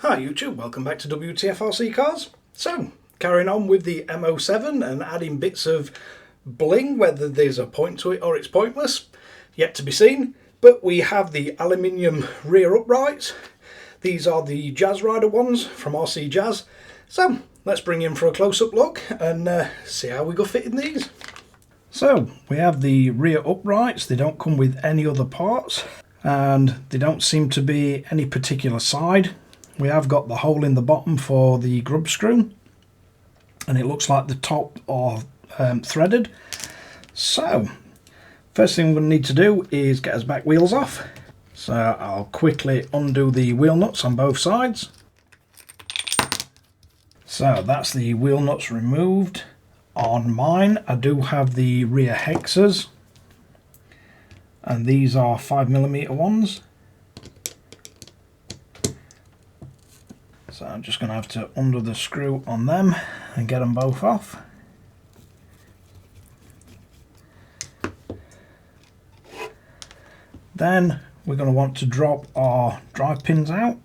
Hi YouTube, welcome back to Wtf Rc Cars. So, carrying on with the M-07 and adding bits of bling, whether there's a point to it or it's pointless, yet to be seen. But we have the aluminium rear uprights. These are the JAZRIDER ones from RC Jazz. So, let's bring in for a close-up look and see how we go fitting these. So, we have the rear uprights. They don't come with any other parts and they don't seem to be any particular side. We have got the hole in the bottom for the grub screw, and it looks like the top are threaded. So, first thing we need to do is get his back wheels off. So I'll quickly undo the wheel nuts on both sides. So that's the wheel nuts removed. On mine, I do have the rear hexers, and these are 5mm ones. So I'm just going to have to undo the screw on them and get them both off. Then we're going to want to drop our drive pins out.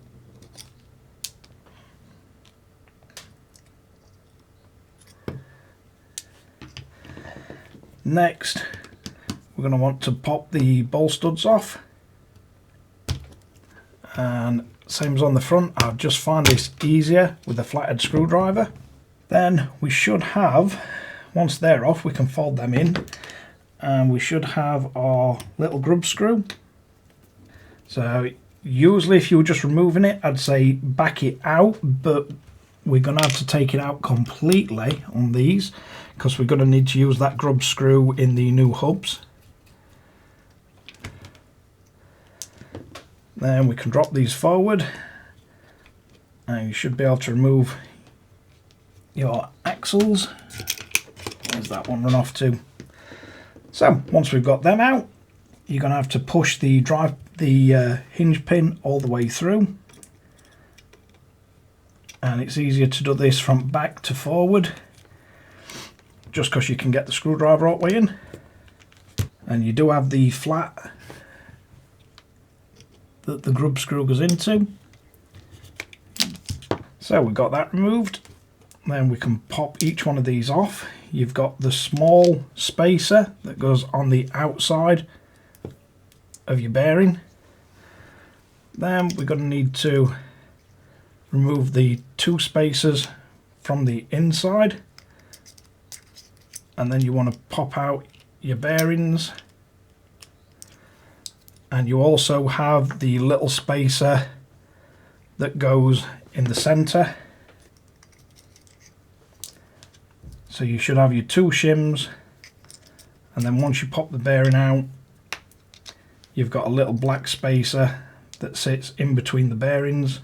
Next, we're going to want to pop the bowl studs off. And same as on the front, I'll just find this easier with a flathead screwdriver. Then we should have, once they're off, we can fold them in, and we should have our little grub screw. So usually if you were just removing it, I'd say back it out, but we're going to have to take it out completely on these because we're going to need to use that grub screw in the new hubs. Then we can drop these forward and you should be able to remove your axles. There's that one run off too. So once we've got them out, you're going to have to push the hinge pin all the way through, and it's easier to do this from back to forward just because you can get the screwdriver all the way in. And you do have the flat that the grub screw goes into. So we've got that removed. Then we can pop each one of these off. You've got the small spacer that goes on the outside of your bearing. Then we're going to need to remove the two spacers from the inside, and then you want to pop out your bearings. And you also have the little spacer that goes in the center. So you should have your two shims, and then once you pop the bearing out, you've got a little black spacer that sits in between the bearings.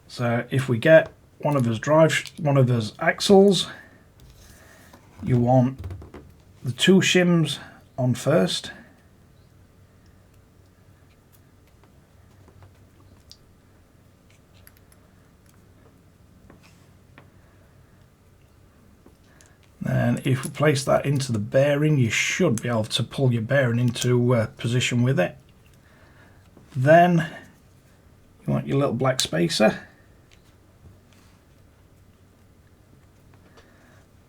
So if we get one of his axles, you want the two shims on first. Then if we place that into the bearing, you should be able to pull your bearing into position with it. Then you want your little black spacer.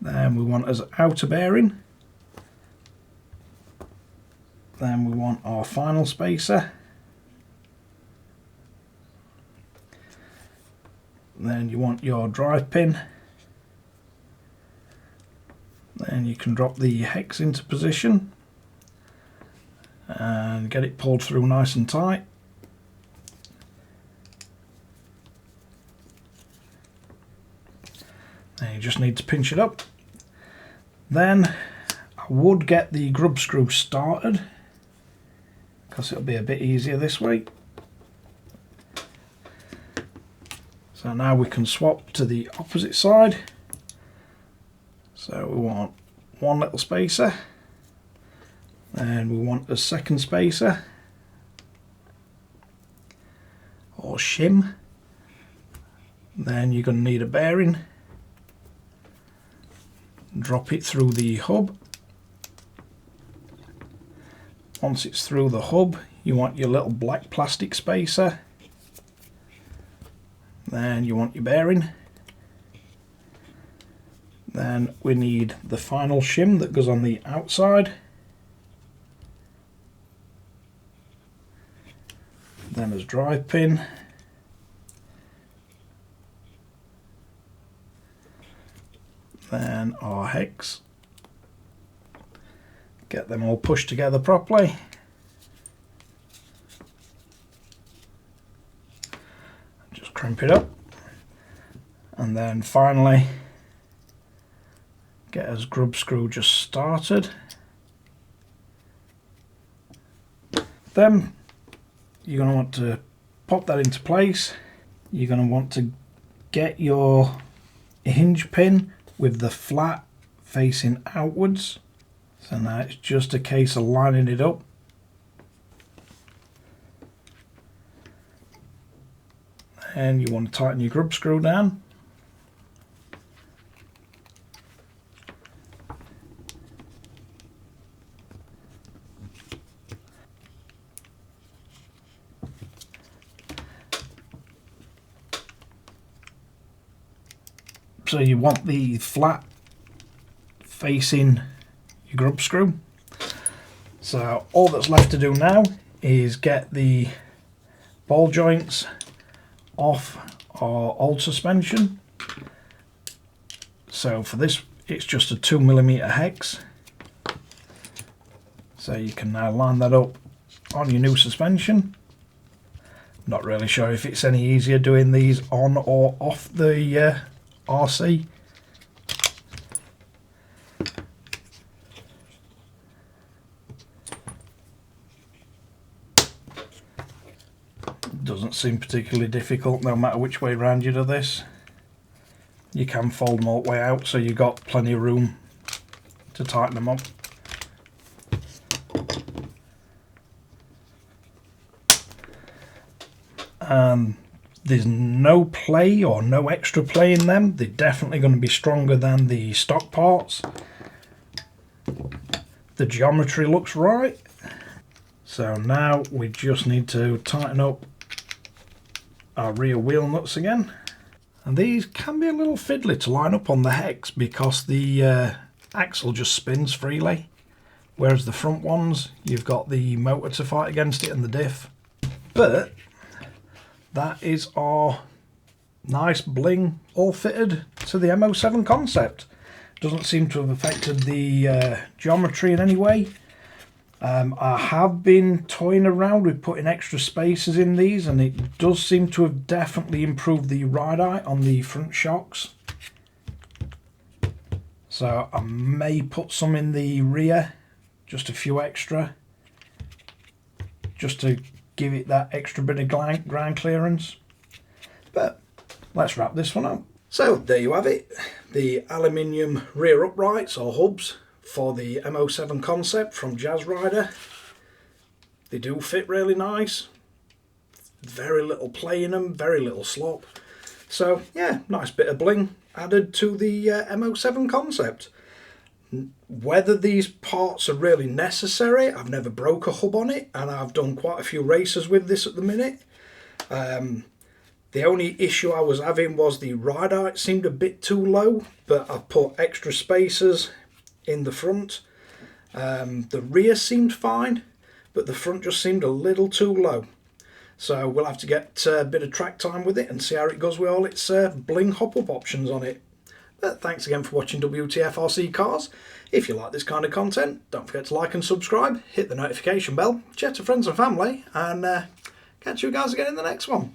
Then we want as outer bearing. Then we want our final spacer. Then you want your drive pin. Then you can drop the hex into position and get it pulled through nice and tight. Then you just need to pinch it up. Then I would get the grub screw started because it'll be a bit easier this way. So now we can swap to the opposite side. So we want one little spacer, and we want a second spacer or shim. Then you're going to need a bearing. Drop it through the hub. Once it's through the hub, you want your little black plastic spacer. Then you want your bearing. Then we need the final shim that goes on the outside. Then as drive pin. Then our hex. Get them all pushed together properly. Just crimp it up. And then finally get a grub screw just started. Then you're going to want to pop that into place. You're going to want to get your hinge pin with the flat facing outwards. So now it's just a case of lining it up. And you want to tighten your grub screw down. So you want the flat facing your grub screw. So all that's left to do now is get the ball joints off our old suspension. So for this it's just a 2mm hex. So you can now line that up on your new suspension. Not really sure if it's any easier doing these on or off the RC. Doesn't seem particularly difficult no matter which way around you do this. You can fold them all the way out so you've got plenty of room to tighten them up. There's no play or no extra play in them. They're definitely going to be stronger than the stock parts. The geometry looks right. So now we just need to tighten up our rear wheel nuts again. And these can be a little fiddly to line up on the hex because the axle just spins freely. Whereas the front ones, you've got the motor to fight against it and the diff. But that is our nice bling all fitted to the M-07 concept. Doesn't seem to have affected the geometry in any way. I have been toying around with putting extra spacers in these and it does seem to have definitely improved the ride height on the front shocks. So I may put some in the rear, just a few extra, just to give it that extra bit of ground clearance. But let's wrap this one up. So there you have it, the aluminium rear uprights or hubs for the M-07 concept from JAZRIDER. They do fit really nice, very little play in them, very little slop. So yeah, nice bit of bling added to the M-07 concept. Whether these parts are really necessary, I've never broke a hub on it and I've done quite a few races with this at the minute. The only issue I was having was the ride height seemed a bit too low, but I've put extra spacers in the front. The rear seemed fine, but the front just seemed a little too low. So we'll have to get a bit of track time with it and see how it goes with all its bling hop-up options on it. But thanks again for watching Wtf Rc Cars. If you like this kind of content, don't forget to like and subscribe, hit the notification bell, chat to friends and family, and catch you guys again in the next one.